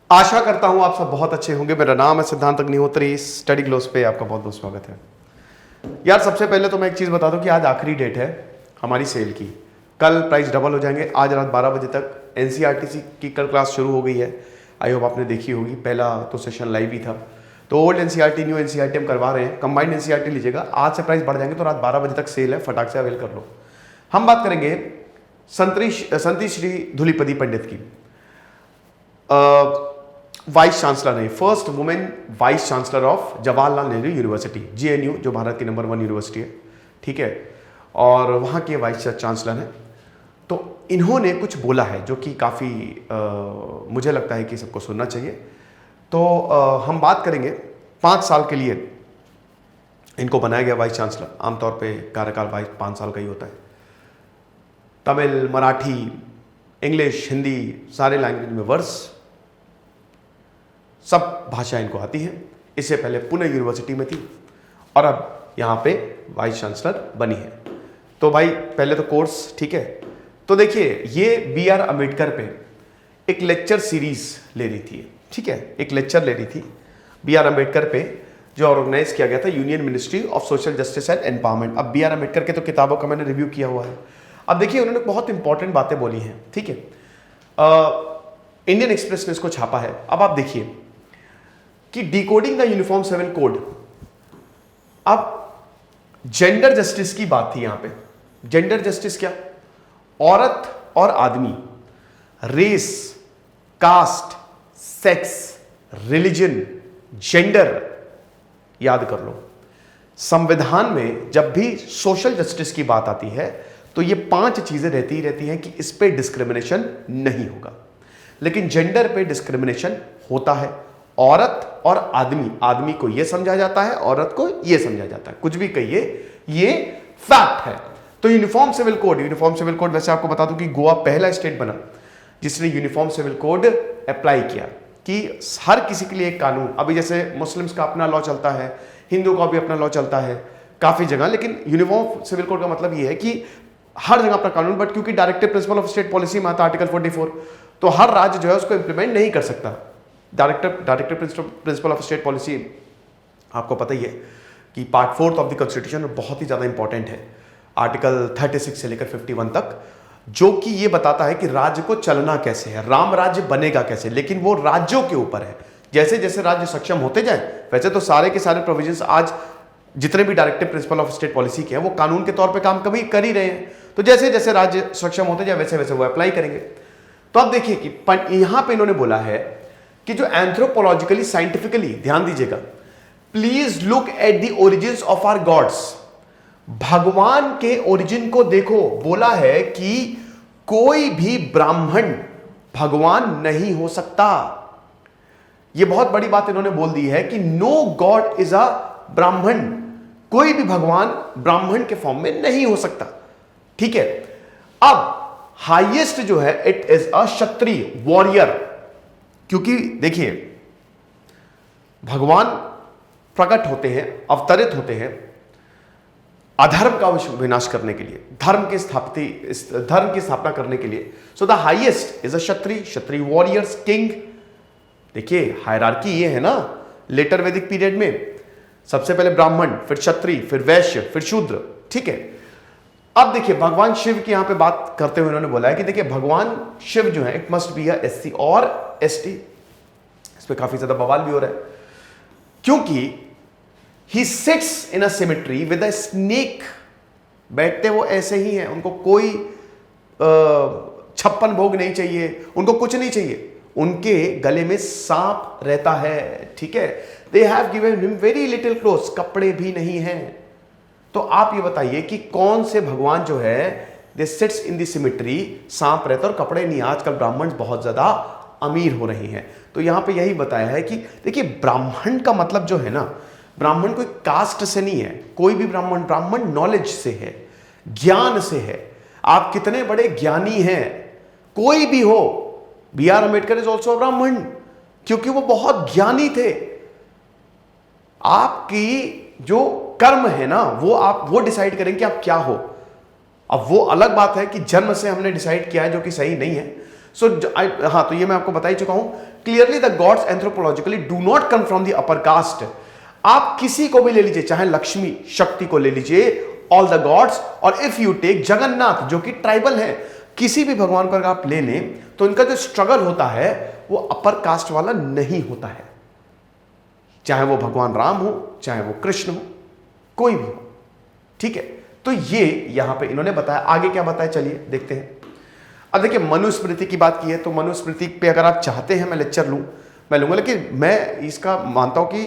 आशा करता हूं आप सब बहुत अच्छे होंगे। मेरा नाम है सिद्धांत अग्निहोत्री, स्टडी ग्लोस पे आपका बहुत बहुत स्वागत है। यार सबसे पहले तो मैं एक चीज़ बता दूं कि आज आखिरी डेट है हमारी सेल की। कल प्राइस डबल हो जाएंगे। आज रात 12 बजे तक एनसीईआरटी की कल क्लास शुरू हो गई है। आई होप आपने देखी होगी। पहला तो सेशन लाइव ही था। तो ओल्ड एनसीईआरटी न्यू एनसीईआरटी हम करवा रहे हैं। कंबाइंड एनसीईआरटी लीजिएगा। आज से प्राइस बढ़ जाएंगे तो रात 12 बजे तक सेल है, फटाक से अवेल कर लो। हम बात करेंगे संती श्री धूलिपदी पंडित की। वाइस चांसलर है, first women vice chancellor of Jawaharlal Nehru university JNU, जो भारत की नंबर 1 यूनिवर्सिटी है, ठीक है, और वहाँ के वाइस चांसलर हैं। तो इन्होंने कुछ बोला है जो कि काफ़ी मुझे लगता है कि सबको सुनना चाहिए। तो हम बात करेंगे 5 साल के लिए इनको बनाया गया वाइस चांसलर। आमतौर पे कार्यकाल 5 साल का ही होता है। तमिल, मराठी, इंग्लिश, हिंदी, सारे लैंग्वेज में वर्स, सब भाषा इनको आती हैं। इससे पहले पुणे यूनिवर्सिटी में थी और अब यहाँ पे वाइस चांसलर बनी है। तो भाई पहले तो कोर्स, ठीक है। तो देखिए ये BR अम्बेडकर पे एक लेक्चर सीरीज ले रही थी, ठीक है, एक लेक्चर ले रही थी BR अम्बेडकर पे, जो ऑर्गेनाइज किया गया था union ministry of social justice and empowerment. अब BR अम्बेडकर के तो किताबों का मैंने रिव्यू किया हुआ है। अब देखिए उन्होंने बहुत इंपॉर्टेंट बातें बोली हैं, ठीक है। इंडियन एक्सप्रेस ने इसको छापा है। अब आप देखिए कि decoding the uniform civil code. अब जेंडर जस्टिस की बात थी यहां पे। जेंडर जस्टिस क्या? औरत और आदमी, race, caste, sex, religion, gender, याद कर लो। संविधान में जब भी सोशल जस्टिस की बात आती है तो ये 5 चीजें रहती हैं कि इस पे डिस्क्रिमिनेशन नहीं होगा। लेकिन जेंडर पे डिस्क्रिमिनेशन होता है। औरत और आदमी, आदमी को यह समझा जाता है, औरत को यह समझा जाता है। कुछ भी कहिए, ये फैक्ट है। तो यूनिफॉर्म सिविल कोड, वैसे आपको बता दूं कि गोवा पहला स्टेट बना जिसने यूनिफॉर्म सिविल कोड अप्लाई किया कि हर किसी के लिए एक कानून। अभी जैसे मुस्लिम्स का अपना लॉ चलता है, हिंदू का भी अपना लॉ चलता है काफी जगह, लेकिन यूनिफॉर्म सिविल कोड का मतलब यह है कि हर जगह अपना कानून। बट क्योंकि directive principle of state policy में आता आर्टिकल 44, तो हर राज्य जो है उसको इंप्लीमेंट नहीं कर सकता। Directive principle of state policy आपको पता ही है कि पार्ट 4 ऑफ द कॉन्स्टिट्यूशन बहुत ही ज्यादा इंपॉर्टेंट है, आर्टिकल 36 से लेकर 51 तक, जो कि ये बताता है कि राज्य को चलना कैसे है, राम राज्य बनेगा कैसे। लेकिन वो राज्यों के ऊपर है। जैसे जैसे राज्य सक्षम होते जाए, वैसे तो सारे के सारे प्रोविजंस आज जितने भी directive principle of state policy के हैं वो कानून के तौर पे काम कभी कर ही रहे हैं। तो जैसे जैसे राज्य सक्षम होते जाए वैसे वैसे वो अप्लाई करेंगे। तो अब देखिए कि यहां पे इन्होंने बोला है कि जो एंथ्रोपोलॉजिकली, साइंटिफिकली, ध्यान दीजिएगा, please look at the origins of our gods. भगवान के ओरिजिन को देखो। बोला है कि कोई भी ब्राह्मण भगवान नहीं हो सकता। यह बहुत बड़ी बात इन्होंने बोल दी है कि नो गॉड इज अ ब्राह्मण। कोई भी भगवान ब्राह्मण के फॉर्म में नहीं हो सकता, ठीक है। अब हाईएस्ट जो है it is a Kshatriya warrior, क्योंकि देखिए भगवान प्रकट होते हैं, अवतरित होते हैं अधर्म का विनाश करने के लिए, धर्म की स्थापना करने के लिए। So the highest is a Kshatriya warriors, king. देखिए हायरार्की ये है ना, लेटर वैदिक पीरियड में सबसे पहले ब्राह्मण, फिर क्षत्रिय, फिर वैश्य, फिर शूद्र, ठीक है। अब देखिए भगवान शिव की यहां पे बात करते हुए उन्होंने बोला है कि देखिए भगवान शिव जो है it must be a SC और ST। इस पे काफी ज्यादा बवाल भी हो रहा है क्योंकि he sits in a symmetry with a snake. बैठते वो ऐसे ही हैं, उनको कोई 56 भोग नहीं चाहिए, उनको कुछ नहीं चाहिए। उनके गले में सांप रहता है, ठीक है। They have given him very little clothes, कपड़े भी नहीं हैं। तो आप ये बताइए कि कौन से भगवान जो है दे सिट्स इन द सिमेट्री, सांप रहता और कपड़े नहीं। आजकल ब्राह्मण बहुत ज्यादा अमीर हो रहे हैं। तो यहां पे यही बताया है कि देखिए ब्राह्मण का मतलब जो है ना, ब्राह्मण कोई कास्ट से नहीं है। कोई भी ब्राह्मण नॉलेज से है, ज्ञान से है। आप कितने बड़े ज्ञानी हैं, कोई भी हो। BR अम्बेडकर इज ऑल्सो ब्राह्मण, क्योंकि वो बहुत ज्ञानी थे। आपकी जो कर्म है ना, वो डिसाइड करें कि आप क्या हो। अब वो अलग बात है कि जन्म से हमने डिसाइड किया है जो कि सही नहीं है। हाँ, तो ये मैं आपको बता ही चुका हूं clearly the gods anthropologically do not come from the upper caste. आप किसी को भी ले लीजिए, चाहे लक्ष्मी शक्ति को ले लीजिए, ऑल द गॉड्स, और इफ यू टेक जगन्नाथ जो कि ट्राइबल है, किसी भी भगवान को अगर आप ले लें तो इनका जो स्ट्रगल होता है वो अपर कास्ट वाला नहीं होता है, चाहे वो भगवान राम हो, चाहे वो कृष्ण हो, कोई भी हो, ठीक है। तो ये यहां पे इन्होंने बताया। आगे क्या बताया, चलिए देखते हैं। अब देखिए, मनुस्मृति की बात की है, तो मनुस्मृति पे अगर आप चाहते हैं मैं लेक्चर लूं, मैं लूंगा, लेकिन मैं इसका मानता हूं कि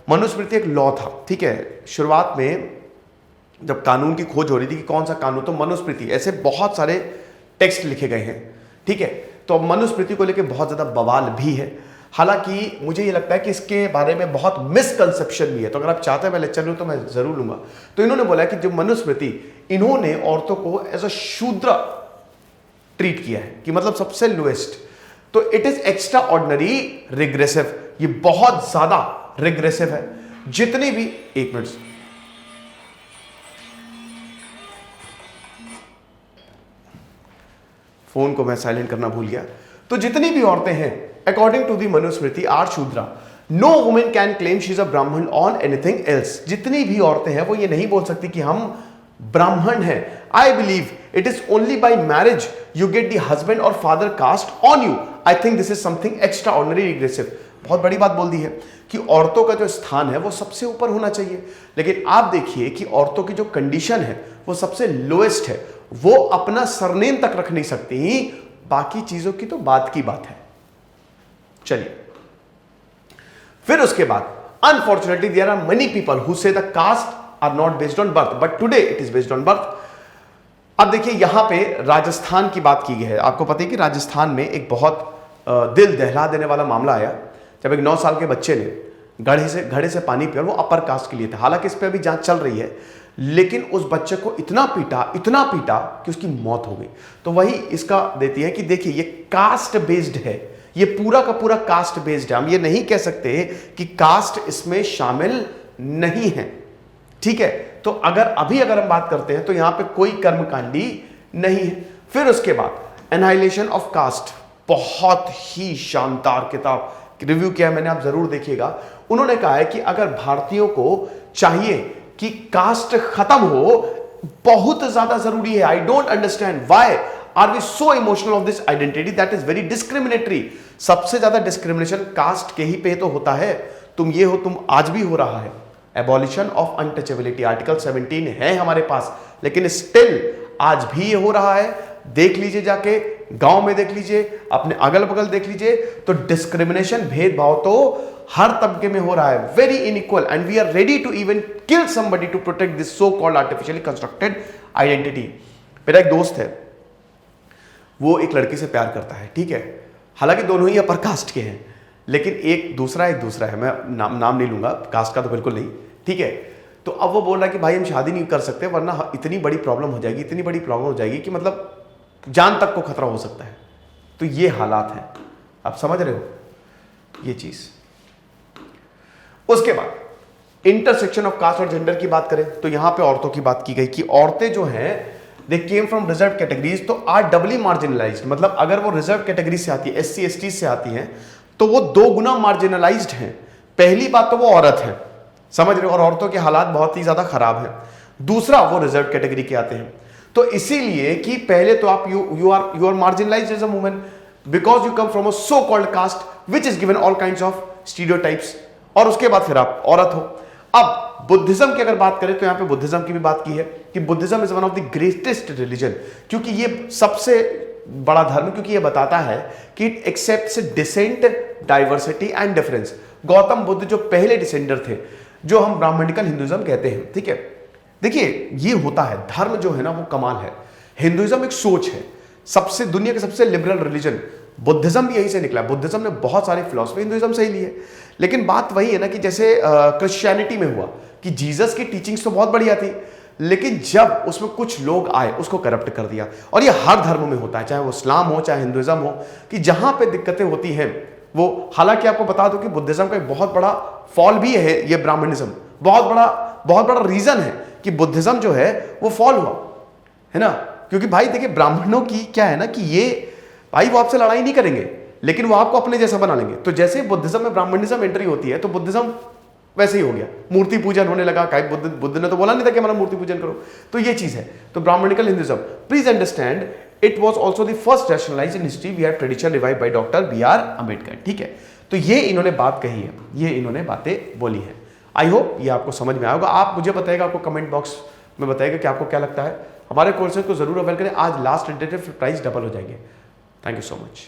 मनुस्मृति एक लॉ था, ठीक है। शुरुआत में जब कानून की खोज हो रही थी कि कौन सा कानून, तो मनुस्मृति, ऐसे बहुत सारे टेक्स्ट लिखे गए हैं, ठीक है। तो मनुस्मृति को लेकर बहुत ज्यादा बवाल भी है। हालांकि मुझे ये लगता है कि इसके बारे में बहुत मिसकंसेप्शन भी है, तो अगर आप चाहते हैं मैं लेक्चर लूं तो मैं जरूर लूंगा। तो इन्होंने बोला कि जो मनुस्मृति, इन्होंने औरतों को एज अ शूद्र ट्रीट किया है, कि मतलब सबसे लोएस्ट। तो it is extra ordinary regressive, ये बहुत ज्यादा रिग्रेसिव है। जितनी भी, एक मिनट, फोन को मैं साइलेंट करना भूल गया। तो जितनी भी औरतें हैं according to the Manusmriti are Shudra, no women can claim she is a Brahmin on anything else. जितनी भी औरतें हैं वो ये नहीं बोल सकती कि हम ब्राह्मण हैं। I believe it is only by marriage you get the husband और father caste on you. I think this is something extraordinary regressive. बहुत बड़ी बात बोल दी है कि औरतों का जो स्थान है वो सबसे ऊपर होना चाहिए, लेकिन आप देखिए कि औरतों की जो कंडीशन है वो सबसे लोएस्ट है, वो अपना सरनेम तक रख नहीं सकती, बाकी चीजों की तो बात की बात है। चलिए, फिर उसके बाद unfortunately there are many people who say the caste are not based on birth, but today it is based on birth. अब देखिए, यहां पे राजस्थान की बात की गई है। आपको पता है कि राजस्थान में एक बहुत दिल दहला देने वाला मामला आया, जब एक 9 साल के बच्चे ने घड़े से पानी पिया, वो अपर कास्ट के लिए था। हालांकि इस पर अभी जांच चल रही है, लेकिन उस बच्चे को इतना पीटा कि उसकी मौत हो गई। तो वही इसका देती है कि देखिए, ये कास्ट बेस्ड है, ये पूरा का पूरा कास्ट बेस्ड है। हम ये नहीं कह सकते कि कास्ट इसमें शामिल नहीं है, ठीक है। तो अगर हम बात करते हैं तो यहां पे कोई कर्मकांडी नहीं है। फिर उसके बाद एनाइलेशन ऑफ कास्ट, बहुत ही शानदार किताब, रिव्यू किया मैंने, आप जरूर देखिएगा। उन्होंने कहा है कि अगर भारतीयों को चाहिए कि कास्ट खत्म हो, बहुत ज्यादा जरूरी है। I don't understand why are we so emotional of this identity that is very discriminatory. सबसे ज्यादा डिस्क्रिमिनेशन कास्ट के ही पे तो होता है, तुम ये हो, तुम आज भी हो रहा है। एबॉलिशन ऑफ अनटचेबिलिटी आर्टिकल 17 है हमारे पास, लेकिन स्टिल आज भी ये हो रहा है। देख लीजिए, जाके गांव में देख लीजिए, अपने अगल बगल देख लीजिए, तो डिस्क्रिमिनेशन, भेदभाव तो हर तबके में हो रहा है, very inequal, and we are ready to even kill somebody to protect this so called artificially constructed identity. मेरा एक दोस्त है, वो एक लड़की से प्यार करता है, ठीक है। हालांकि दोनों ही अपर कास्ट के हैं, लेकिन एक दूसरा है, मैं नाम नहीं लूंगा, कास्ट का तो बिल्कुल नहीं, ठीक है। तो अब वो बोल रहा है कि भाई हम शादी नहीं कर सकते, वरना इतनी बड़ी प्रॉब्लम हो जाएगी, कि मतलब जान तक को खतरा हो सकता है। तो ये हालात हैं, आप समझ रहे हो ये चीज। उसके बाद इंटरसेक्शन ऑफ कास्ट और जेंडर की बात करें तो यहां पे औरतों की बात की गई कि औरतें जो हैं दे केम फ्रॉम रिजर्व कैटेगरीज, तो आर डबली मार्जिनलाइज्ड। मतलब अगर वो रिजर्व कैटेगरी से आती है, SC ST से आती हैं, तो वो 2 गुना मार्जिनलाइज्ड हैं। पहली बात तो वो औरत है, समझ रहे हो, और औरतों के हालात बहुत ही ज्यादा खराब हैं। दूसरा, वो रिजर्व कैटेगरी के आते हैं, तो इसीलिए कि पहले तो आप you are marginalised as a woman because you come from a so called caste which is given all kinds of stereotypes, और उसके बाद फिर आप औरत हो। अब बुद्धिज्म की अगर बात करें तो यहां पे बुद्धिज्म की भी बात की है कि Buddhism is one of the greatest religion, क्योंकि ये सबसे बड़ा धर्म, क्योंकि ये बताता है कि it accepts dissent, diversity and difference. Gautam Buddha जो पहले डिसेंडर थे, जो हम ब्राह्मणिकल हिंदुइज्म कहते हैं, ठीक है। देखिए, ये होता है, धर्म जो है ना वो कमाल है। हिंदुइज्म एक सोच है, सबसे दुनिया के सबसे लिबरल रिलीजन। बुद्धिज्म भी यहीं से निकला, बुद्धिज्म ने बहुत सारी फिलॉसफी हिंदुइज्म से ही ली है। लेकिन बात वही है ना कि जैसे क्रिश्चियनिटी में हुआ कि जीसस की टीचिंग्स तो बहुत बढ़िया थी, लेकिन जब उसमें कुछ लोग आए उसको करप्ट कर दिया। और ये हर धर्म में होता है, चाहे वो इस्लाम हो चाहे हिंदुइज्म हो, कि जहां पे दिक्कतें होती हैं वो, हालांकि आपको बता दो कि बुद्धिज्म का एक बहुत बड़ा फॉल भी है ये ब्राह्मणिज्म, बहुत बड़ा रीजन है कि बुद्धिज्म जो है वो फॉल हुआ, है ना। क्योंकि भाई देखिए, ब्राह्मणों की क्या है ना कि ये भाई वो आपसे लड़ाई नहीं करेंगे, लेकिन वो आपको अपने जैसा बना लेंगे। तो जैसे बुद्धिज्म में ब्राह्मणिज्म एंट्री होती है तो बुद्धिज्म वैसे ही हो गया, मूर्ति पूजन होने लगा। बुद्ध ने तो बोला नहीं था कि हमारा मूर्ति पूजन करो, तो ये चीज है। तो Brahmanical Hinduism, please understand, it was also the first rationalised in history, we have tradition revived by doctor B.R. Ambedkar. ठीक है, तो ये इन्होंने बात कही है, ये इन्होंने बातें बोली है। आई होप ये आपको समझ में आएगा। आप मुझे बताइएगा, आपको कमेंट बॉक्स में बताइएगा कि आपको क्या लगता है। हमारे कोर्सेज को जरूर अवेल करें, आज लास्ट टेंटेटिव प्राइस डबल हो जाएंगे। Thank you so much.